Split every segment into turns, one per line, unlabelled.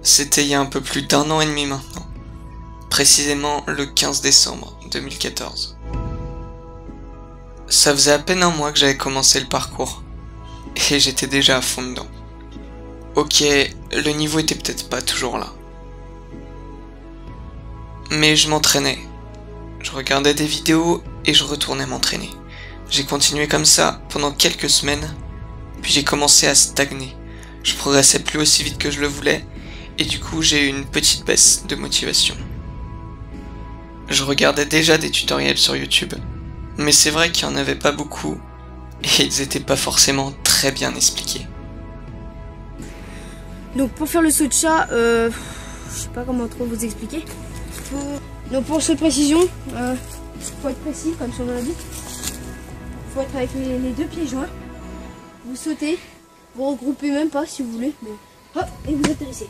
C'était il y a un peu plus d'1 an et demi maintenant. Précisément le 15 décembre 2014. Ça faisait à peine un mois que j'avais commencé le parcours, et j'étais déjà à fond dedans. Ok, le niveau était peut-être pas toujours là. Mais je m'entraînais. Je regardais des vidéos et je retournais m'entraîner. J'ai continué comme ça pendant quelques semaines, puis j'ai commencé à stagner. Je progressais plus aussi vite que je le voulais, et du coup j'ai eu une petite baisse de motivation. Je regardais déjà des tutoriels sur YouTube, mais c'est vrai qu'il n'y en avait pas beaucoup, et ils étaient pas forcément très bien expliqués.
Donc pour faire le saut de chat, je sais pas comment trop vous expliquer. Donc pour cette précision, faut être précis comme sur le dit. Faut être avec les deux pieds joints. Vous sautez, vous regroupez même pas si vous voulez, mais hop, et vous atterrissez.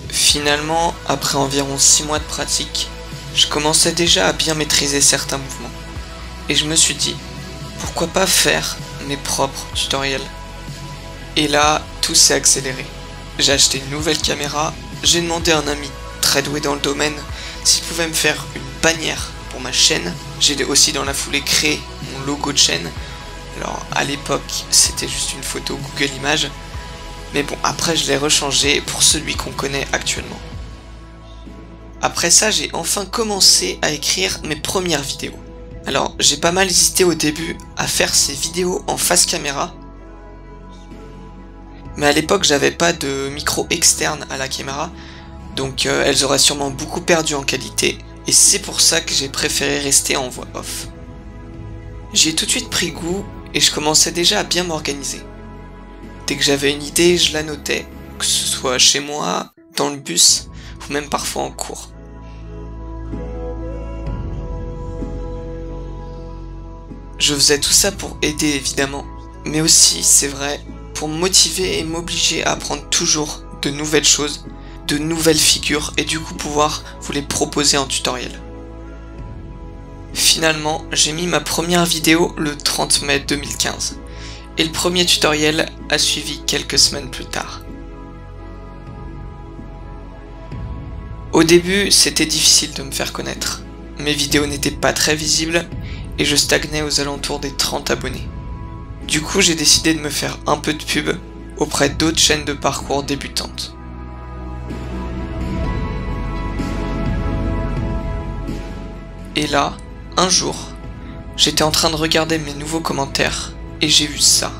Finalement, après environ 6 mois de pratique, je commençais déjà à bien maîtriser certains mouvements. Et je me suis dit, pourquoi pas faire mes propres tutoriels? Et là, tout s'est accéléré. J'ai acheté une nouvelle caméra, j'ai demandé à un ami très doué dans le domaine s'il pouvait me faire une bannière pour ma chaîne. J'ai aussi dans la foulée créé mon logo de chaîne. Alors à l'époque, c'était juste une photo Google Images. Mais bon, après je l'ai rechangé pour celui qu'on connaît actuellement. Après ça, j'ai enfin commencé à écrire mes premières vidéos. Alors, j'ai pas mal hésité au début à faire ces vidéos en face caméra. Mais à l'époque, j'avais pas de micro externe à la caméra, donc elles auraient sûrement beaucoup perdu en qualité, et c'est pour ça que j'ai préféré rester en voix off. J'ai tout de suite pris goût, et je commençais déjà à bien m'organiser. Dès que j'avais une idée, je la notais, que ce soit chez moi, dans le bus, ou même parfois en cours. Je faisais tout ça pour aider évidemment, mais aussi, c'est vrai, pour me motiver et m'obliger à apprendre toujours de nouvelles choses, de nouvelles figures, et du coup pouvoir vous les proposer en tutoriel. Finalement, j'ai mis ma première vidéo le 30 mai 2015. Et le premier tutoriel a suivi quelques semaines plus tard. Au début, c'était difficile de me faire connaître. Mes vidéos n'étaient pas très visibles et je stagnais aux alentours des 30 abonnés. Du coup, j'ai décidé de me faire un peu de pub auprès d'autres chaînes de parcours débutantes. Et là, un jour, j'étais en train de regarder mes nouveaux commentaires et j'ai vu ça.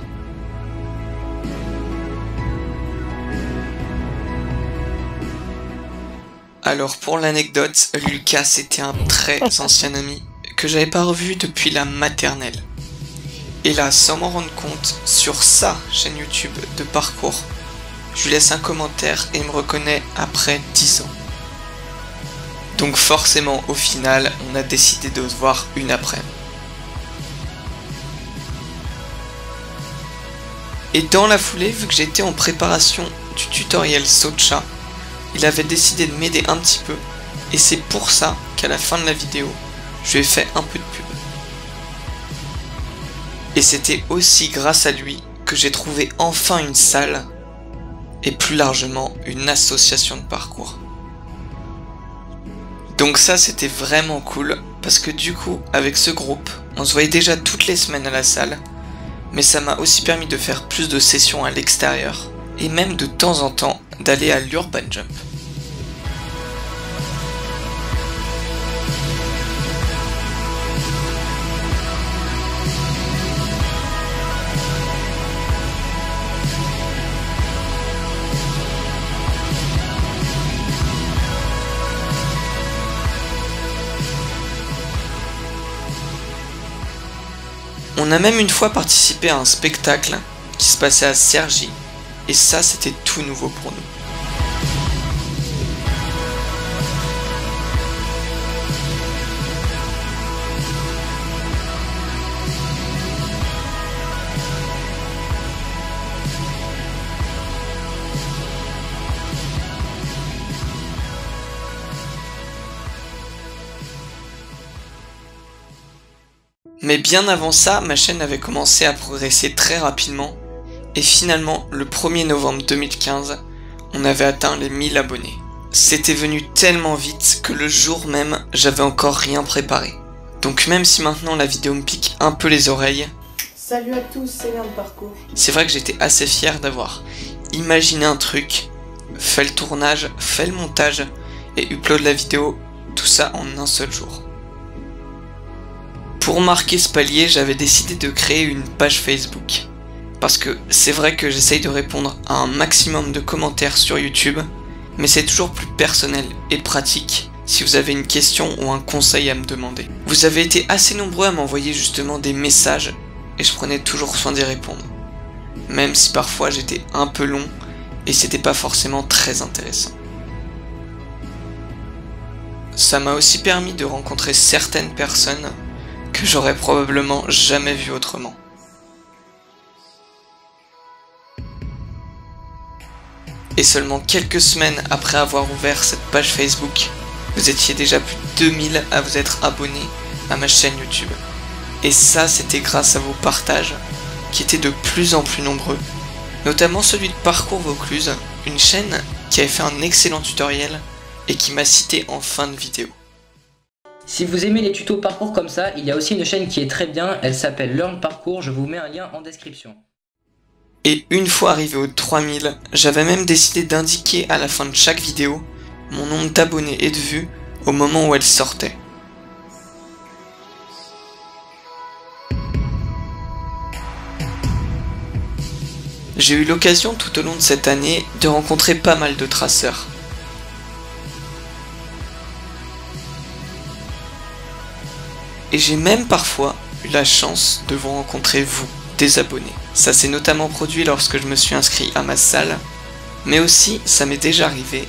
Alors pour l'anecdote, Lucas c'était un très ancien ami que j'avais pas revu depuis la maternelle. Et là, sans m'en rendre compte, sur sa chaîne YouTube de parcours, je lui laisse un commentaire et il me reconnaît après 10 ans. Donc forcément, au final, on a décidé de se voir une après-midi. Et dans la foulée, vu que j'étais en préparation du tutoriel saut de chat, il avait décidé de m'aider un petit peu, et c'est pour ça qu'à la fin de la vidéo, je lui ai fait un peu de pub. Et c'était aussi grâce à lui que j'ai trouvé enfin une salle, et plus largement une association de parcours. Donc ça c'était vraiment cool, parce que du coup, avec ce groupe, on se voyait déjà toutes les semaines à la salle, mais ça m'a aussi permis de faire plus de sessions à l'extérieur, et même de temps en temps d'aller à l'Urban Jump. On a même une fois participé à un spectacle qui se passait à Cergy, et ça c'était tout nouveau pour nous. Mais bien avant ça, ma chaîne avait commencé à progresser très rapidement, Et finalement, le 1er novembre 2015, on avait atteint les 1000 abonnés. C'était venu tellement vite que le jour même, j'avais encore rien préparé. Donc même si maintenant la vidéo me pique un peu les oreilles,
salut à tous, c'est Léon de Parcours.
C'est vrai que j'étais assez fier d'avoir imaginé un truc, fait le tournage, fait le montage et upload la vidéo, tout ça en un seul jour. Pour marquer ce palier, j'avais décidé de créer une page Facebook. Parce que c'est vrai que j'essaye de répondre à un maximum de commentaires sur YouTube, mais c'est toujours plus personnel et pratique si vous avez une question ou un conseil à me demander. Vous avez été assez nombreux à m'envoyer justement des messages et je prenais toujours soin d'y répondre. Même si parfois j'étais un peu long et c'était pas forcément très intéressant. Ça m'a aussi permis de rencontrer certaines personnes que j'aurais probablement jamais vues autrement. Et seulement quelques semaines après avoir ouvert cette page Facebook, vous étiez déjà plus de 2000 à vous être abonnés à ma chaîne YouTube. Et ça, c'était grâce à vos partages, qui étaient de plus en plus nombreux, notamment celui de Parcours Vaucluse, une chaîne qui avait fait un excellent tutoriel et qui m'a cité en fin de vidéo.
Si vous aimez les tutos parcours comme ça, il y a aussi une chaîne qui est très bien, elle s'appelle Learn Parcours, je vous mets un lien en description.
Et une fois arrivé aux 3000, j'avais même décidé d'indiquer à la fin de chaque vidéo mon nombre d'abonnés et de vues au moment où elle sortait. J'ai eu l'occasion tout au long de cette année de rencontrer pas mal de traceurs. Et j'ai même parfois eu la chance de vous rencontrer vous, des abonnés. Ça s'est notamment produit lorsque je me suis inscrit à ma salle, mais aussi ça m'est déjà arrivé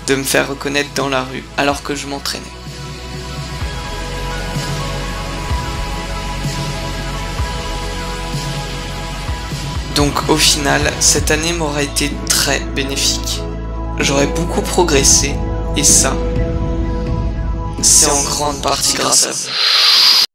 de me faire reconnaître dans la rue alors que je m'entraînais. Donc au final, cette année m'aura été très bénéfique. J'aurais beaucoup progressé, et ça, c'est en grande partie grâce à vous.